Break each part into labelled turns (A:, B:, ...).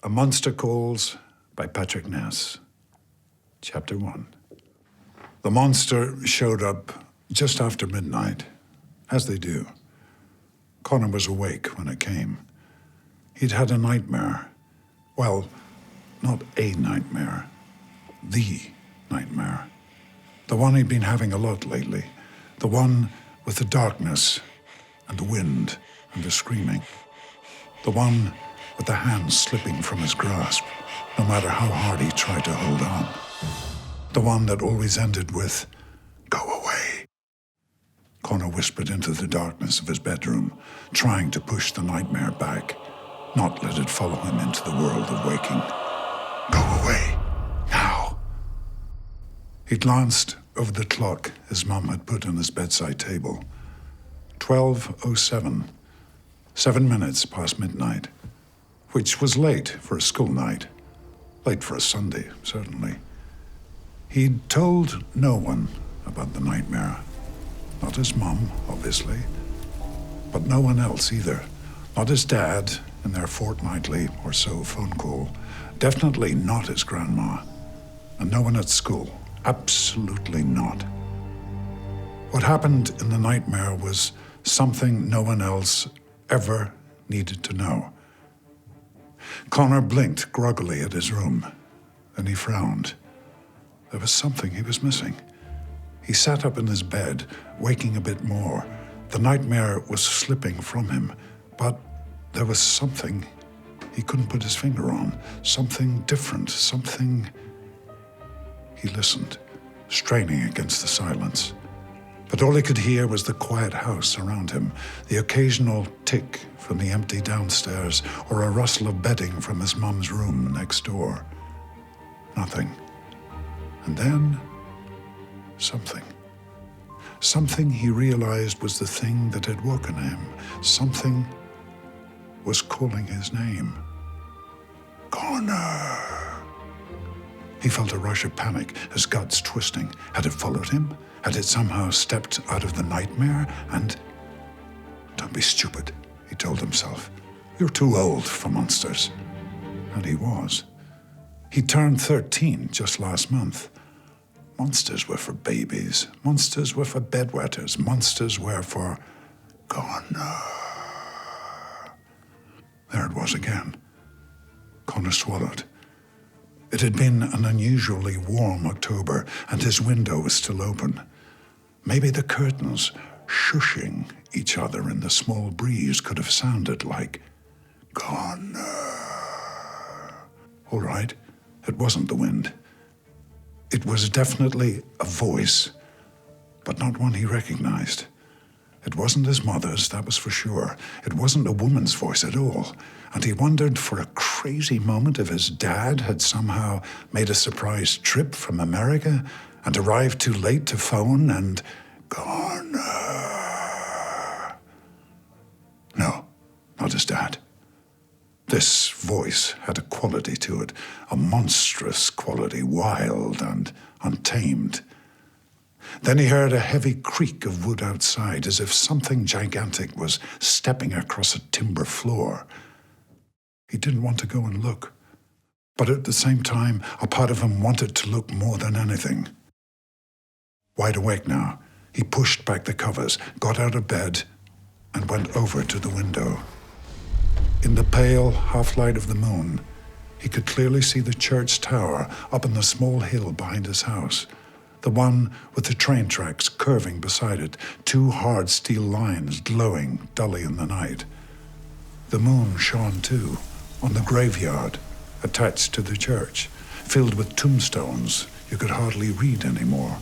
A: A Monster Calls by Patrick Ness. Chapter 1. The monster showed up just after midnight, as they do. Conor was awake when it came. He'd had a nightmare. Well, not a nightmare. The nightmare. The one he'd been having a lot lately. The one with the darkness and the wind and the screaming. The one with the hands slipping from his grasp, no matter how hard he tried to hold on. The one that always ended with, "Go away." Conor whispered into the darkness of his bedroom, trying to push the nightmare back, not let it follow him into the world of waking. Go away, now. He glanced over the clock his mum had put on his bedside table. 12:07, 7 minutes past midnight, which was late for a school night. Late for a Sunday, certainly. He'd told no one about the nightmare. Not his mum, obviously, but no one else either. Not his dad in their fortnightly or so phone call. Definitely not his grandma. And no one at school. Absolutely not. What happened in the nightmare was something no one else ever needed to know. Conor blinked groggily at his room. Then he frowned. There was something he was missing. He sat up in his bed, waking a bit more. The nightmare was slipping from him, but there was something he couldn't put his finger on. Something different, something... He listened, straining against the silence. But all he could hear was the quiet house around him, the occasional tick from the empty downstairs, or a rustle of bedding from his mum's room next door. Nothing. And then, something. Something he realized was the thing that had woken him. Something was calling his name. Conor! He felt a rush of panic, his guts twisting. Had it followed him? Had it somehow stepped out of the nightmare and... Don't be stupid, he told himself. You're too old for monsters. And he was. He turned 13 just last month. Monsters were for babies. Monsters were for bedwetters. Monsters were for... Conor. There it was again. Conor swallowed. It had been an unusually warm October, and his window was still open. Maybe the curtains, shushing each other in the small breeze, could have sounded like, Conor. All right, it wasn't the wind. It was definitely a voice, but not one he recognized. It wasn't his mother's, that was for sure. It wasn't a woman's voice at all. And he wondered for a crazy moment if his dad had somehow made a surprise trip from America and arrived too late to phone and... Conor. No, not his dad. This voice had a quality to it, a monstrous quality, wild and untamed. Then he heard a heavy creak of wood outside, as if something gigantic was stepping across a timber floor. He didn't want to go and look, but at the same time, a part of him wanted to look more than anything. Wide awake now, he pushed back the covers, got out of bed, and went over to the window. In the pale half-light of the moon, he could clearly see the church tower up on the small hill behind his house. The one with the train tracks curving beside it, two hard steel lines glowing dully in the night. The moon shone too, on the graveyard attached to the church, filled with tombstones you could hardly read anymore.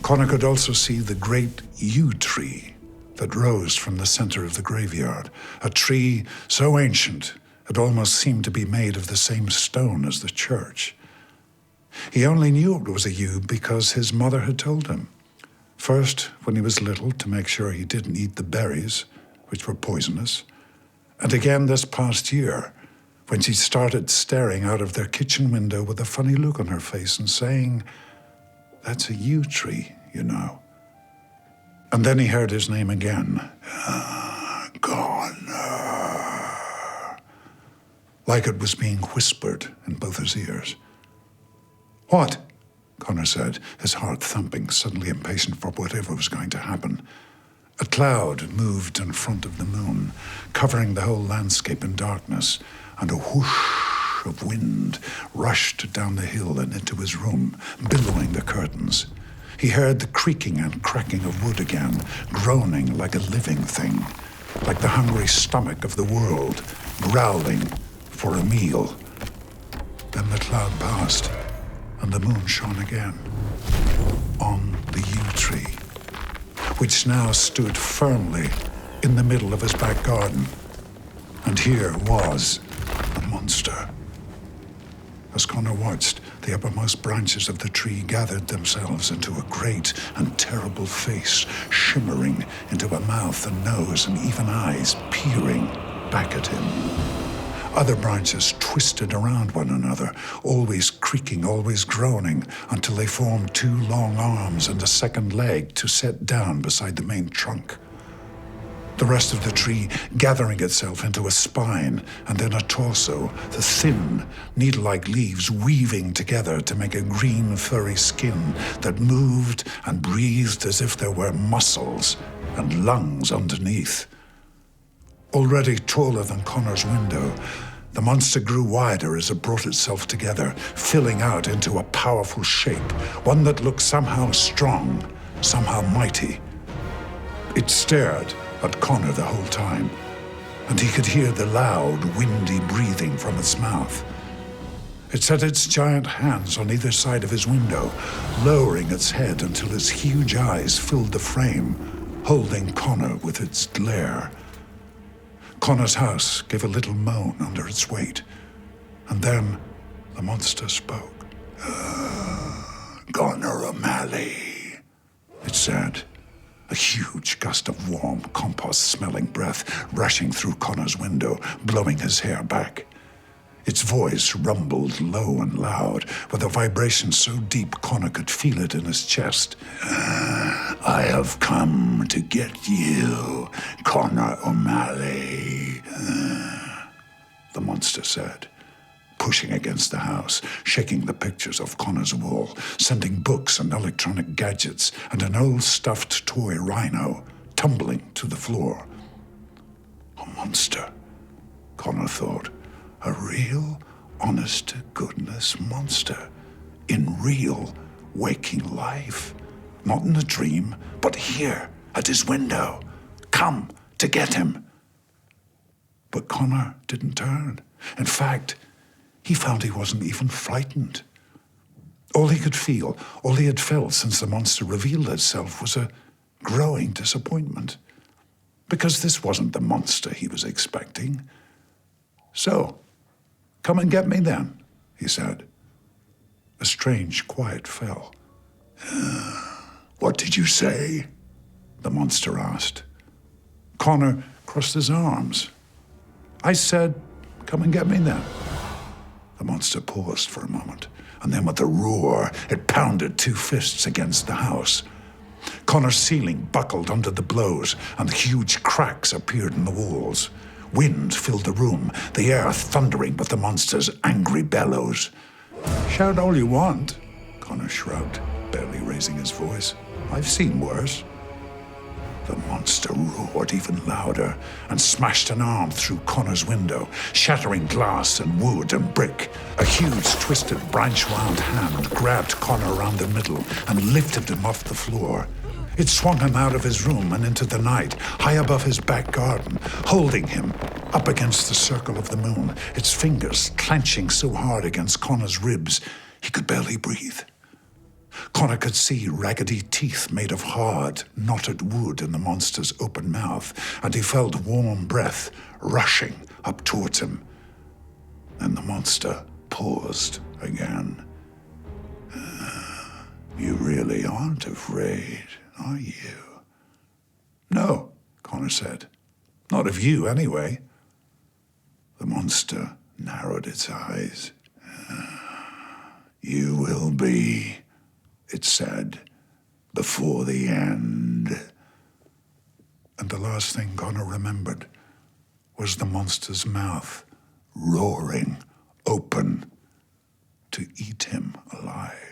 A: Conor could also see the great yew tree that rose from the center of the graveyard, a tree so ancient it almost seemed to be made of the same stone as the church. He only knew it was a yew because his mother had told him. First, when he was little, to make sure he didn't eat the berries, which were poisonous. And again this past year, when she started staring out of their kitchen window with a funny look on her face and saying, "That's a yew tree, you know." And then he heard his name again. Conor. like it was being whispered in both his ears. "What?" Conor said, his heart thumping, suddenly impatient for whatever was going to happen. A cloud moved in front of the moon, covering the whole landscape in darkness, and a whoosh of wind rushed down the hill and into his room, billowing the curtains. He heard the creaking and cracking of wood again, groaning like a living thing, like the hungry stomach of the world, growling for a meal. Then the cloud passed, and the moon shone again on the yew tree, which now stood firmly in the middle of his back garden. And here was the monster. As Conor watched, the uppermost branches of the tree gathered themselves into a great and terrible face, shimmering into a mouth and nose and even eyes peering back at him. Other branches twisted around one another, always creaking, always groaning, until they formed two long arms and a second leg to set down beside the main trunk. The rest of the tree gathering itself into a spine and then a torso, the thin, needle-like leaves weaving together to make a green, furry skin that moved and breathed as if there were muscles and lungs underneath. Already taller than Conor's window, the monster grew wider as it brought itself together, filling out into a powerful shape, one that looked somehow strong, somehow mighty. It stared at Conor the whole time, and he could hear the loud, windy breathing from its mouth. It set its giant hands on either side of his window, lowering its head until its huge eyes filled the frame, holding Conor with its glare. Conor's house gave a little moan under its weight, and then the monster spoke. "Conor O'Malley," it said, a huge gust of warm, compost-smelling breath rushing through Conor's window, blowing his hair back. Its voice rumbled low and loud, with a vibration so deep Conor could feel it in his chest. "I have come to get you, Conor O'Malley," the monster said, pushing against the house, shaking the pictures off Conor's wall, sending books and electronic gadgets and an old stuffed toy rhino tumbling to the floor. A monster, Conor thought. A real, honest-to-goodness monster. In real, waking life. Not in a dream, but here, at his window. Come to get him. But Conor didn't turn. In fact, he found he wasn't even frightened. All he could feel, all he had felt since the monster revealed itself, was a growing disappointment. Because this wasn't the monster he was expecting. "So, come and get me then," he said. A strange quiet fell. "What did you say?" the monster asked. Conor crossed his arms. "I said, come and get me then." The monster paused for a moment, and then with a roar, it pounded two fists against the house. Conor's ceiling buckled under the blows, and huge cracks appeared in the walls. Wind filled the room, the air thundering with the monster's angry bellows. "Shout all you want," Conor shrugged, barely raising his voice. "I've seen worse." The monster roared even louder and smashed an arm through Conor's window, shattering glass and wood and brick. A huge, twisted, branch-wound hand grabbed Conor around the middle and lifted him off the floor. It swung him out of his room and into the night, high above his back garden, holding him up against the circle of the moon, its fingers clenching so hard against Conor's ribs he could barely breathe. Conor could see raggedy teeth made of hard, knotted wood in the monster's open mouth, and he felt warm breath rushing up towards him. Then the monster paused again. "You really aren't afraid, are you?" "No," Conor said. "Not of you, anyway." The monster narrowed its eyes. "You will be," it said, "before the end." And the last thing Conor remembered was the monster's mouth roaring open to eat him alive.